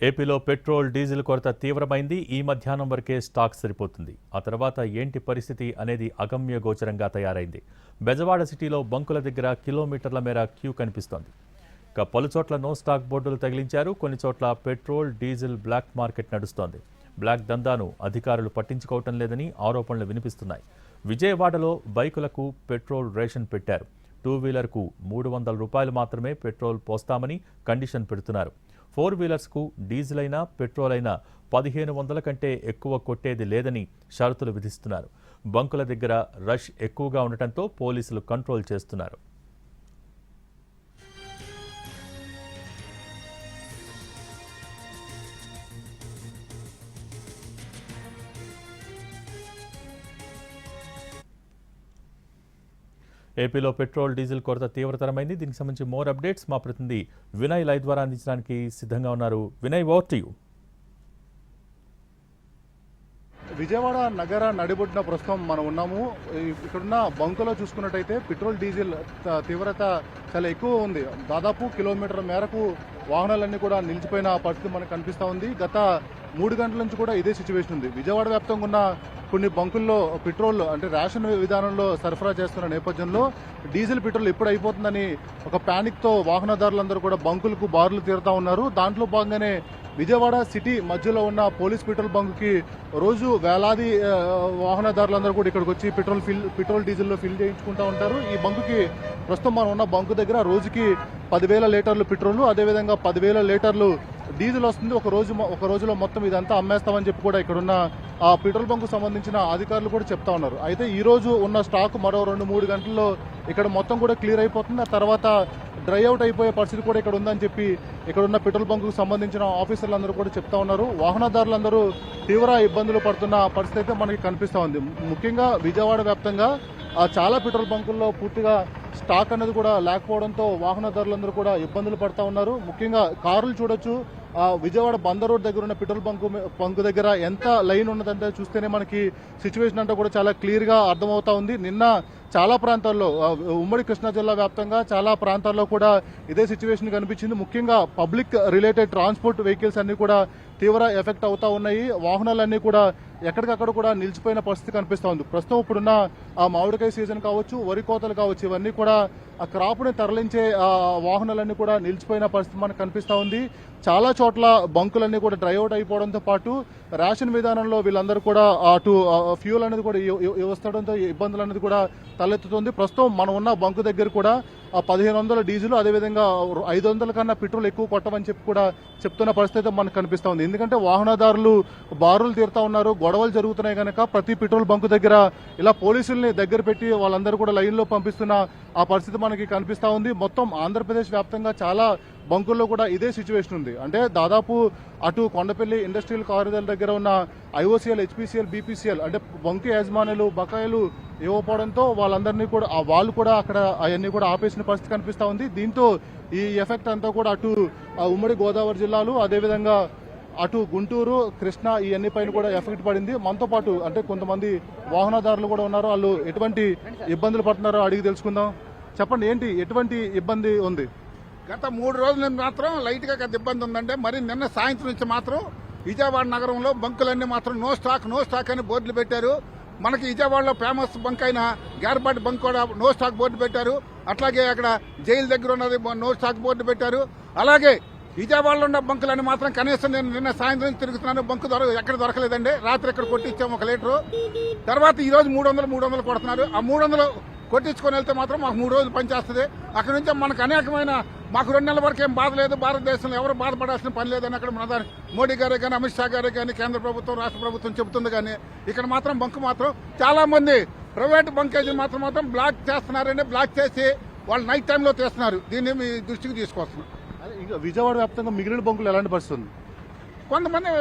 ఏపీలో petrol diesel కొరత తీవ్రమైంది. ఈ మధ్యాహ్నం వరకే స్టాక్ సరిపోతుంది. ఆ తర్వాత ఏంటి పరిస్థితి అనేది అగమ్య గోచరంగా తయారైంది. బెజవాడ సిటీలో బంకుల దగ్గర కిలోమీటర్ల మేర క్యూ కనిపిస్తోంది. ఇక పలుచోట్ల నో స్టాక్ బోర్డులు తగిలించారు. కొన్ని చోట్ల పెట్రోల్ డీజిల్ బ్లాక్ మార్కెట్ నడుస్తోంది. బ్లాక్ దందాను అధికారులు పట్టించుకోవటం లేదని ఆరోపణలు వినిపిస్తున్నాయి. విజయవాడలో బైకులకు పెట్రోల్ రేషన్ పెట్టారు. టూ వీలర్కు 300 రూపాయలు మాత్రమే పెట్రోల్ పోస్తామని కండిషన్ పెడుతున్నారు. 4 వీలర్స్కు డీజిల్ అయినా పెట్రోల్ అయినా 1500 కంటే ఎక్కువ కొట్టేది లేదని షరతులు విధిస్తున్నారు. బంకుల దగ్గర రష్ ఎక్కువగా ఉండటంతో పోలీసులు కంట్రోల్ చేస్తున్నారు. ఏపీలో పెట్రోల్ డీజిల్ కొరత తీవ్రతరమైంది. దీనికి సంబంధించి మోర్ అప్డేట్స్ మా ప్రతినిధి వినయ్ లైవ్ ద్వారా అందించడానికి సిద్ధంగా ఉన్నారు. Vinay, over to you. Vijayawada నగర నడిబొడ్డున ప్రస్తుతం మనం ఉన్నాము. ఇక్కడున్న బంకులో చూసుకున్నట్టయితే పెట్రోల్ డీజిల్ తీవ్రత చాలా ఎక్కువ ఉంది. దాదాపు కిలోమీటర్ మేరకు వాహనాలన్నీ కూడా నిలిచిపోయిన పరిస్థితి మనకు కనిపిస్తూ ఉంది. గత 3 గంటల నుంచి కూడా ఇదే సిచ్యువేషన్ ఉంది. విజయవాడ వ్యాప్తంగా ఉన్న కొన్ని బంకుల్లో పెట్రోల్ అంటే రేషన్ విధానంలో సరఫరా చేస్తున్న నేపథ్యంలో డీజిల్ పెట్రోల్ ఎప్పుడు అయిపోతుందని ఒక ప్యానిక్తో వాహనదారులందరూ కూడా బంకులకు బారులు తీరుతా ఉన్నారు. దాంట్లో భాగంగానే విజయవాడ సిటీ మధ్యలో ఉన్న పోలీస్ పెట్రోల్ బంకుకి రోజు వేలాది వాహనదారులందరూ కూడా ఇక్కడికి వచ్చి పెట్రోల్ డీజిల్లో ఫిల్ చేయించుకుంటూ ఉంటారు. ఈ బంకుకి ప్రస్తుతం మనం ఉన్న బంకు దగ్గర రోజుకి 10,000 లీటర్లు పెట్రోల్, అదేవిధంగా 10,000 లీటర్లు డీజిల్ వస్తుంది. ఒక రోజులో మొత్తం ఇదంతా అమ్మేస్తామని చెప్పి కూడా ఇక్కడున్న ఆ పెట్రోల్ బంకు సంబంధించిన అధికారులు కూడా చెప్తా ఉన్నారు. అయితే ఈ రోజు ఉన్న స్టాక్ మరో 2-3 గంటల్లో ఇక్కడ మొత్తం కూడా క్లియర్ అయిపోతుంది. ఆ తర్వాత డ్రై అవుట్ అయిపోయే పరిస్థితి కూడా ఇక్కడ ఉందని చెప్పి ఇక్కడున్న పెట్రోల్ బంకుకు సంబంధించిన ఆఫీసర్లందరూ కూడా చెప్తా ఉన్నారు. వాహనదారులందరూ తీవ్ర ఇబ్బందులు పడుతున్న పరిస్థితి అయితే మనకి కనిపిస్తూ ఉంది. ముఖ్యంగా విజయవాడ వ్యాప్తంగా చాలా పెట్రోల్ బంకుల్లో పూర్తిగా స్టాక్ అనేది కూడా లేకపోవడంతో వాహనదారులందరూ కూడా ఇబ్బందులు పడతా ఉన్నారు. ముఖ్యంగా కారులు చూడొచ్చు. విజయవాడ బందర్ రోడ్ దగ్గర ఉన్న పెట్రోల్ బంకు దగ్గర ఎంత లైన్ ఉన్నదంటే చూస్తేనే మనకి సిచ్యువేషన్ అంతా కూడా చాలా క్లియర్ గా అర్థమవుతా ఉంది. నిన్న చాలా ప్రాంతాల్లో ఉమ్మడి కృష్ణా జిల్లా వ్యాప్తంగా చాలా ప్రాంతాల్లో కూడా ఇదే సిచ్యువేషన్ కనిపించింది. ముఖ్యంగా పబ్లిక్ రిలేటెడ్ ట్రాన్స్పోర్ట్ వెహికల్స్ అన్ని కూడా తీవ్ర ఎఫెక్ట్ అవుతా ఉన్నాయి. వాహనాలన్నీ కూడా ఎక్కడికక్కడ కూడా నిలిచిపోయిన పరిస్థితి కనిపిస్తూ ఉంది. ప్రస్తుతం ఇప్పుడున్న ఆ మామిడికాయ సీజన్ కావచ్చు, వరి కోతలు కావచ్చు, ఇవన్నీ కూడా ఆ క్రాప్ని తరలించే వాహనాలన్నీ కూడా నిలిచిపోయిన పరిస్థితి మనకు కనిపిస్తూ ఉంది. చాలా చోట్ల బంకులన్నీ కూడా డ్రై అవుట్ అయిపోవడంతో పాటు రేషన్ విధానంలో వీళ్ళందరూ కూడా అటు ఫ్యూల్ అనేది కూడా వస్తడంతో ఇబ్బందులు అనేది కూడా తలెత్తుతుంది. ప్రస్తుతం మనం ఉన్న బంకు దగ్గర కూడా 1500 డీజిల్, అదేవిధంగా 500 కన్నా పెట్రోల్ ఎక్కువ కొట్టమని చెప్పి కూడా చెప్తున్న పరిస్థితి మనకు కనిపిస్తూ ఉంది. ఎందుకంటే వాహనదారులు బారులు తీరుతా ఉన్నారు, గొడవలు జరుగుతున్నాయి కనుక ప్రతి పెట్రోల్ బంకు దగ్గర ఇలా పోలీసుల్ని దగ్గర పెట్టి వాళ్ళందరూ కూడా లైన్లో పంపిస్తున్న ఆ పరిస్థితి మనకి కనిపిస్తూ ఉంది. మొత్తం ఆంధ్రప్రదేశ్ వ్యాప్తంగా చాలా బంకుల్లో కూడా ఇదే సిచ్యువేషన్ ఉంది. అంటే దాదాపు అటు కొండపల్లి ఇండస్ట్రియల్ కారిడార్ దగ్గర ఉన్న ఐఓసీఎల్, హెచ్పీసీఎల్, బీపీసీఎల్ అంటే బంకు యాజమానులు బకాయిలు ఇవ్వకపోవడంతో వాళ్ళందరినీ కూడా వాళ్ళు కూడా అక్కడ అవన్నీ కూడా ఆపేసిన పరిస్థితి కనిపిస్తూ ఉంది. దీంతో ఈ ఎఫెక్ట్ అంతా కూడా అటు ఉమ్మడి గోదావరి జిల్లాలు, అదేవిధంగా అటు గుంటూరు, కృష్ణా ఇవన్నీ పైన కూడా ఎఫెక్ట్ పడింది. మనతో పాటు అంటే కొంతమంది వాహనదారులు కూడా ఉన్నారు. వాళ్ళు ఎటువంటి ఇబ్బందులు పడుతున్నారో అడిగి తెలుసుకుందాం. చెప్పండి, ఏంటి ఎటువంటి ఇబ్బంది ఉంది? గత 3 రోజుల నుంచి మాత్రం లైట్ గా గత ఇబ్బంది ఉందంటే, మరి నిన్న సాయంత్రం నుంచి మాత్రం విజయవాడ నగరంలో బంకులన్నీ మాత్రం నో స్టాక్ అని బోర్డులు పెట్టారు. మనకి విజయవాడలో ఫేమస్ బంక్ అయిన గార్బాటి బంక్ కూడా నో స్టాక్ బోర్డు పెట్టారు. అట్లాగే అక్కడ జైలు దగ్గర ఉన్నది నో స్టాక్ బోర్డు పెట్టారు. అలాగే విజయవాడలో ఉన్న బంకులన్నీ మాత్రం కనీసం నేను నిన్న సాయంత్రం తిరుగుతున్నాను, బంకు ఎక్కడ దొరకలేదండి. రాత్రి ఇక్కడ కొట్టించాము 1 లీటరు. తర్వాత ఈ రోజు 300 కొడుతున్నారు. ఆ 300 కొట్టించుకొని వెళ్తే మాత్రం మాకు 3 రోజులు పనిచేస్తుంది. అక్కడ నుంచి మనకు అనేకమైన మాకు 2 నెలల వరకు ఏం బాధ లేదు. భారతదేశంలో ఎవరు బాధపడాల్సిన పని లేదని అక్కడ మన మోడీ గారే కానీ, అమిత్ షా గారే కానీ, కేంద్ర ప్రభుత్వం, రాష్ట్ర ప్రభుత్వం చెబుతుంది. కానీ ఇక్కడ మాత్రం బంకు మాత్రం చాలా మంది ప్రైవేట్ బంకేజీలు మాత్రం బ్లాక్ చేస్తున్నారండి. బ్లాక్ చేసి వాళ్ళు నైట్ టైంలో తీస్తున్నారు. దీన్ని మీ దృష్టికి తీసుకొస్తున్నాం. విజయవాడ వ్యాప్తంగా మిగిలిన బంకులు ఎలాంటి పరిస్థితి ఉంది? కొంతమంది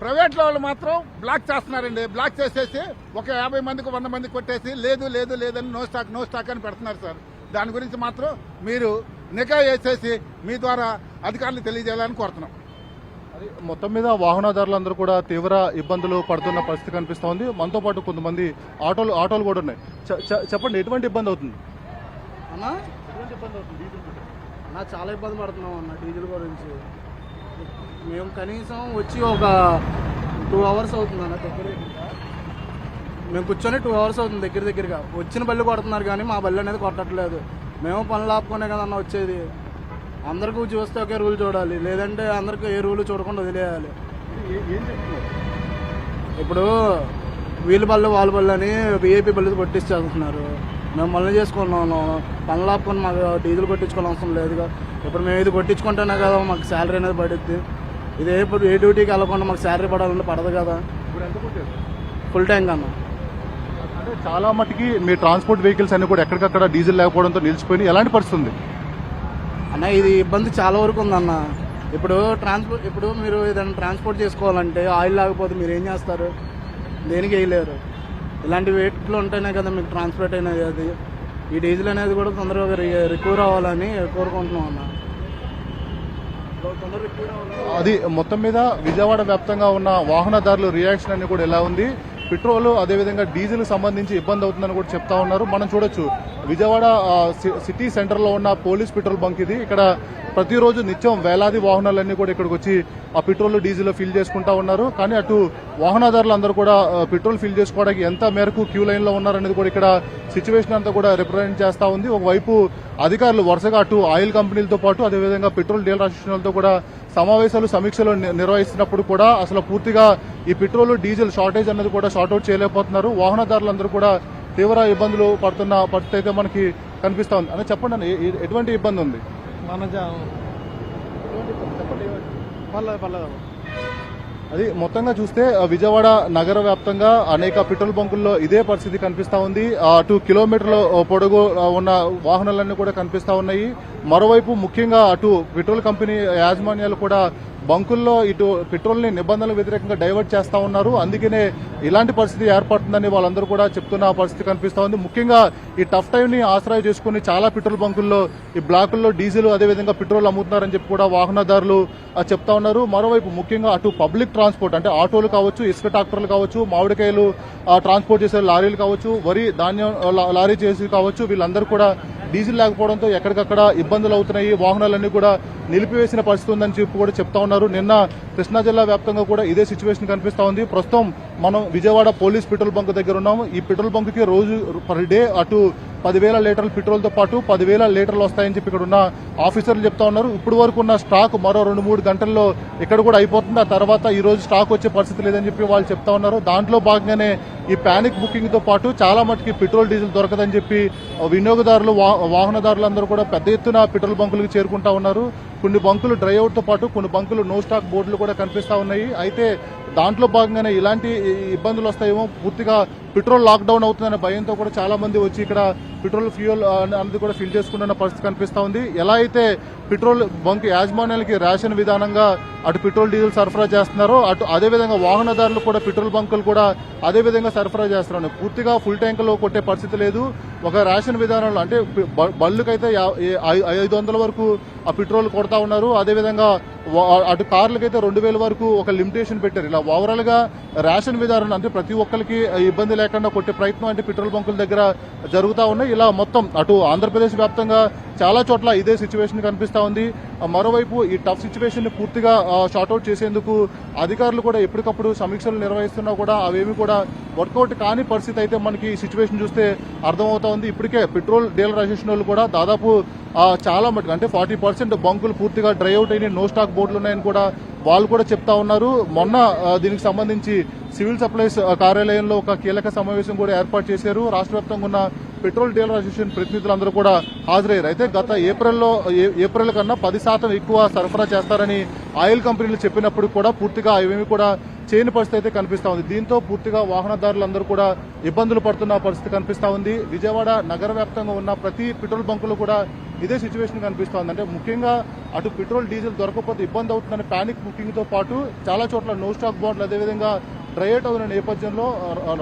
ప్రైవేట్ వాళ్ళు మాత్రం బ్లాక్ చేస్తున్నారండి. బ్లాక్ చేసేసి ఒక 50 మందికి 100 మందికి కొట్టేసి లేదని నో స్టాక్ అని పెడుతున్నారు సార్. దాని గురించి మాత్రం మీరు నిఘా వేసేసి మీ ద్వారా అధికారులు తెలియజేయాలని కోరుతున్నాం. మొత్తం మీద వాహనదారులందరూ కూడా తీవ్ర ఇబ్బందులు పడుతున్న పరిస్థితి కనిపిస్తోంది. మనతో పాటు కొంతమంది ఆటోలు కూడా ఉన్నాయి. చెప్పండి, ఎటువంటి ఇబ్బంది అవుతుంది? చాలా ఇబ్బంది పడుతున్నాం అన్న డీజిల్ గురించి. మేము కనీసం వచ్చి ఒక 2 అవర్స్ అవుతుంది అన్న దగ్గరగా. మేము కూర్చొని 2 అవర్స్ అవుతుంది దగ్గరగా. వచ్చిన బళ్ళు కొడుతున్నారు కానీ మా బళ్ళు అనేది కొట్టట్లేదు. మేము పనులు ఆపుకునే కదన్న వచ్చేది. అందరికీ చూస్తే ఒకే రూల్ చూడాలి, లేదంటే అందరికీ ఏ రూల్ చూడకుండా వదిలేయాలి. ఏం చెప్తున్నారు? ఇప్పుడు వీళ్ళ బళ్ళు వాళ్ళ బళ్ళు అని విఐపీ బళ్ళు కొట్టించేస్తున్నారు. మేము పనులు చేసుకున్నాము, పనులు ఆపుకొని మాకు డీజిల్ కొట్టించుకోవాల్సిన అవసరం లేదుగా. ఇప్పుడు మేము ఇది కొట్టించుకుంటేనే కదా మాకు శాలరీ అనేది పడుద్ది. ఇదే ఇప్పుడు ఏ డ్యూటీకి వెళ్ళకుండా మాకు శాలరీ పడాలంటే పడదు కదా. ఇప్పుడు ఎంత కొట్టారు? ఫుల్ టైం కన్నా. అంటే చాలా మట్టుకి మీ ట్రాన్స్పోర్ట్ వెహికల్స్ అన్ని కూడా ఎక్కడికక్కడ డీజిల్ లేకపోవడంతో నిలిచిపోయి ఎలాంటి పరిస్థితి ఉంది? అన్న ఇది ఇబ్బంది చాలా వరకు ఉందన్న. ఇప్పుడు మీరు ఏదైనా ట్రాన్స్పోర్ట్ చేసుకోవాలంటే ఆయిల్ లేకపోతే మీరు ఏం చేస్తారు? దేనికి వేయలేరు. ఇలాంటి వెయిట్లు ఉంటేనే కదా మీకు ట్రాన్స్పోర్ట్ అనేది. అది ఈ డీజిల్ అనేది కూడా తొందరగా రికవర్ అవ్వాలని కోరుకుంటున్నాం అన్న. తొందరగా రికవర్ అవ్వాలి. అది మొత్తం మీద విజయవాడ వ్యాప్తంగా ఉన్న వాహనదారుల రియాక్షన్ అన్ని కూడా ఎలా ఉంది? పెట్రోల్ అదేవిధంగా డీజిల్ సంబంధించి ఇబ్బంది అవుతుందని కూడా చెప్తా ఉన్నారు. మనం చూడొచ్చు విజయవాడ సిటీ సెంటర్ లో ఉన్న పోలీస్ పెట్రోల్ బంక్ ఇది. ఇక్కడ ప్రతిరోజు నిత్యం వేలాది వాహనాలన్నీ కూడా ఇక్కడికి వచ్చి ఆ పెట్రోల్ డీజిల్ ఫిల్ చేసుకుంటా ఉన్నారు. కానీ అటు వాహనదారులు అందరూ కూడా పెట్రోల్ ఫిల్ చేసుకోవడానికి ఎంత మేరకు క్యూ లైన్ లో ఉన్నారనేది కూడా ఇక్కడ సిచ్యువేషన్ అంతా కూడా రిప్రజెంట్ చేస్తా ఉంది. ఒకవైపు అధికారులు వరుసగా అటు ఆయిల్ కంపెనీలతో పాటు అదేవిధంగా పెట్రోల్ డీలర్ అసోసియేషన్లతో కూడా సమావేశాలు సమీక్షలు నిర్వహిస్తున్నప్పుడు కూడా అసలు పూర్తిగా ఈ పెట్రోల్ డీజిల్ షార్టేజ్ అనేది కూడా షార్ట్అవుట్ చేయలేకపోతున్నారు. వాహనదారులందరూ కూడా తీవ్ర ఇబ్బందులు పడుతున్న పరిస్థితి అయితే మనకి కనిపిస్తా ఉంది. అని చెప్పండి అన్న, ఎటువంటి ఇబ్బంది ఉంది? అది మొత్తంగా చూస్తే విజయవాడ నగర వ్యాప్తంగా అనేక పెట్రోల్ బంకుల్లో ఇదే పరిస్థితి కనిపిస్తా ఉంది. 2 కిలోమీటర్ల పొడుగు ఉన్న వాహనాలన్నీ కూడా కనిపిస్తా ఉన్నాయి. మరోవైపు ముఖ్యంగా అటు పెట్రోల్ కంపెనీ యాజమాన్యాలు కూడా బంకుల్లో ఇటు పెట్రోల్ ని నిబంధనలకు వ్యతిరేకంగా డైవర్ట్ చేస్తా ఉన్నారు. అందుకనే ఇలాంటి పరిస్థితి ఏర్పడుతుందని వాళ్ళందరూ కూడా చెప్తున్న పరిస్థితి కనిపిస్తా ఉంది. ముఖ్యంగా ఈ టఫ్ టైం ని ఆశ్రయ చేసుకుని చాలా పెట్రోల్ బంకుల్లో ఈ బ్లాకుల్లో డీజిల్ అదేవిధంగా పెట్రోల్ అమ్ముతున్నారని చెప్పి కూడా వాహనదారులు చెప్తా ఉన్నారు. మరోవైపు ముఖ్యంగా అటు పబ్లిక్ ట్రాన్స్పోర్ట్ అంటే ఆటోలు కావచ్చు, ఇసుక ట్రాక్టర్లు కావచ్చు, మామిడికాయలు ట్రాన్స్పోర్ట్ చేసే లారీలు కావచ్చు, వరి ధాన్యం లారీ చేసి కావచ్చు, వీళ్ళందరూ కూడా డీజిల్ లేకపోవడంతో ఎక్కడికక్కడ ఇబ్బందులు అవుతున్నాయి. వాహనాలన్నీ కూడా నిలిపివేసిన పరిస్థితి ఉందని చెప్పి కూడా చెప్తా ఉన్నారు. నిన్న కృష్ణా జిల్లా వ్యాప్తంగా కూడా ఇదే సిచ్యువేషన్ కనిపిస్తా ఉంది. ప్రస్తుతం మనం విజయవాడ పోలీస్ పెట్రోల్ బంక్ దగ్గర ఉన్నాము. ఈ పెట్రోల్ బంక్ కి రోజు పర్ డే అటు 10,000 లీటర్ల పెట్రోల్ తో పాటు 10,000 లీటర్లు వస్తాయని చెప్పి ఇక్కడ ఉన్న ఆఫీసర్లు చెప్తా ఉన్నారు. ఇప్పుడు వరకు ఉన్న స్టాక్ మరో 2-3 గంటల్లో ఇక్కడ కూడా అయిపోతుంది. ఆ తర్వాత ఈ రోజు స్టాక్ వచ్చే పరిస్థితి లేదని చెప్పి వాళ్ళు చెప్తా ఉన్నారు. దాంట్లో భాగంగానే ఈ పానిక్ బుకింగ్ తో పాటు చాలా మటుకి పెట్రోల్ డీజిల్ దొరకదని చెప్పి వినియోగదారులు వాహనదారులందరూ కూడా పెద్ద ఎత్తున పెట్రోల్ బంకులకు చేరుకుంటా ఉన్నారు. కొన్ని బంకులు డ్రై అవుట్ తో పాటు కొన్ని బంకులు నో స్టాక్ బోర్డులు కూడా కనిపిస్తా ఉన్నాయి. అయితే దాంట్లో భాగంగానే ఇలాంటి ఇబ్బందులు వస్తాయేమో, పూర్తిగా పెట్రోల్ లాక్డౌన్ అవుతుందనే భయంతో కూడా చాలా మంది వచ్చి ఇక్కడ పెట్రోల్ ఫ్యూయల్ అనేది కూడా ఫిల్ చేసుకుంటున్న పరిస్థితి కనిపిస్తా ఉంది. ఎలా అయితే పెట్రోల్ బంక్ యాజమాన్యాలకి రేషన్ విధానంగా అటు పెట్రోల్ డీజిల్ సరఫరా చేస్తున్నారో అటు అదేవిధంగా వాహనదారులు కూడా పెట్రోల్ బంకులు కూడా అదే విధంగా సరఫరా చేస్తున్నారు. పూర్తిగా ఫుల్ ట్యాంకులో కొట్టే పరిస్థితి లేదు. ఒక రేషన్ విధానంలో అంటే బళ్ళకైతే 500 వరకు ఆ పెట్రోల్ కొడతా ఉన్నారు. అదేవిధంగా అటు కార్లకైతే 2,000 వరకు ఒక లిమిటేషన్ పెట్టారు. ఇలా ఓవరాల్ గా రేషన్ విధానం అంటే ప్రతి ఒక్కరికి ఇబ్బంది లేకుండా కొట్టే ప్రయత్నం అంటే పెట్రోల్ బంకుల దగ్గర జరుగుతూ ఉన్నాయి. ఇలా మొత్తం అటు ఆంధ్రప్రదేశ్ వ్యాప్తంగా చాలా చోట్ల ఇదే సిచ్యువేషన్ కనిపిస్తా ఉంది. మరోవైపు ఈ టఫ్ సిచ్యువేషన్ ని పూర్తిగా షార్ట్అవుట్ చేసేందుకు అధికారులు కూడా ఎప్పటికప్పుడు సమీక్షలు నిర్వహిస్తున్నా కూడా అవేమి కూడా వర్కౌట్ కాని పరిస్థితి అయితే మనకి ఈ సిచ్యువేషన్ చూస్తే అర్థమవుతా ఉంది. ఇప్పటికే పెట్రోల్ డీలర్ అసోసియేషన్ వాళ్ళు కూడా దాదాపు చాలా మటుకు అంటే 40% బంకులు పూర్తిగా డ్రై అవుట్ అయిన నో స్టాక్ బోర్డులు ఉన్నాయని కూడా వాళ్ళు కూడా చెప్తా ఉన్నారు. మొన్న దీనికి సంబంధించి సివిల్ సప్లైస్ కార్యాలయంలో ఒక కీలక సమావేశం కూడా ఏర్పాటు చేశారు. రాష్ట్ర వ్యాప్తంగా ఉన్న పెట్రోల్ డీలర్ అసోసియేషన్ ప్రతినిధులందరూ కూడా హాజరయ్యారు. అయితే గత ఏప్రిల్ కన్నా 10% ఎక్కువ సరఫరా చేస్తారని ఆయిల్ కంపెనీలు చెప్పినప్పుడు కూడా పూర్తిగా అవేమి కూడా చేయని పరిస్థితి అయితే కనిపిస్తా ఉంది. దీంతో పూర్తిగా వాహనదారులందరూ కూడా ఇబ్బందులు పడుతున్న పరిస్థితి కనిపిస్తా ఉంది. విజయవాడ నగర వ్యాప్తంగా ఉన్న ప్రతి పెట్రోల్ బంకులు కూడా ఇదే సిచ్యువేషన్ కనిపిస్తా ఉంది. అంటే ముఖ్యంగా అటు పెట్రోల్ డీజిల్ దొరకకపోతే ఇబ్బంది అవుతుందని పానిక్ బుకింగ్ తో పాటు చాలా చోట్ల నో స్టాక్ బోర్డులు అదేవిధంగా డ్రై అవుట్ అవుతున్న నేపథ్యంలో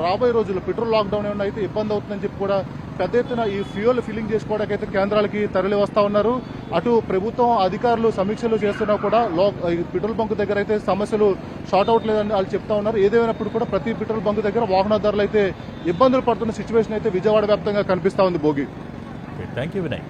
రాబోయే రోజుల్లో పెట్రోల్ లాక్డౌన్ ఏమైనా అయితే ఇబ్బంది అవుతుందని చెప్పి కూడా పెద్ద ఎత్తున ఈ ఫ్యూయల్ ఫిల్లింగ్ చేసుకోవడానికి అయితే కేంద్రాలకి తరలి వస్తా ఉన్నారు. అటు ప్రభుత్వం అధికారులు సమీక్షలు చేస్తున్నా కూడా పెట్రోల్ బంక్ దగ్గర అయితే సమస్యలు షార్ట్ అవుట్ లేదని వాళ్ళు చెప్తా ఉన్నారు. ఏదేమైనప్పుడు కూడా ప్రతి పెట్రోల్ బంక్ దగ్గర వాహనదారులు అయితే ఇబ్బందులు పడుతున్న సిచ్యువేషన్ అయితే విజయవాడ వ్యాప్తంగా కనిపిస్తా ఉంది. Bhogi, thank you Vinay.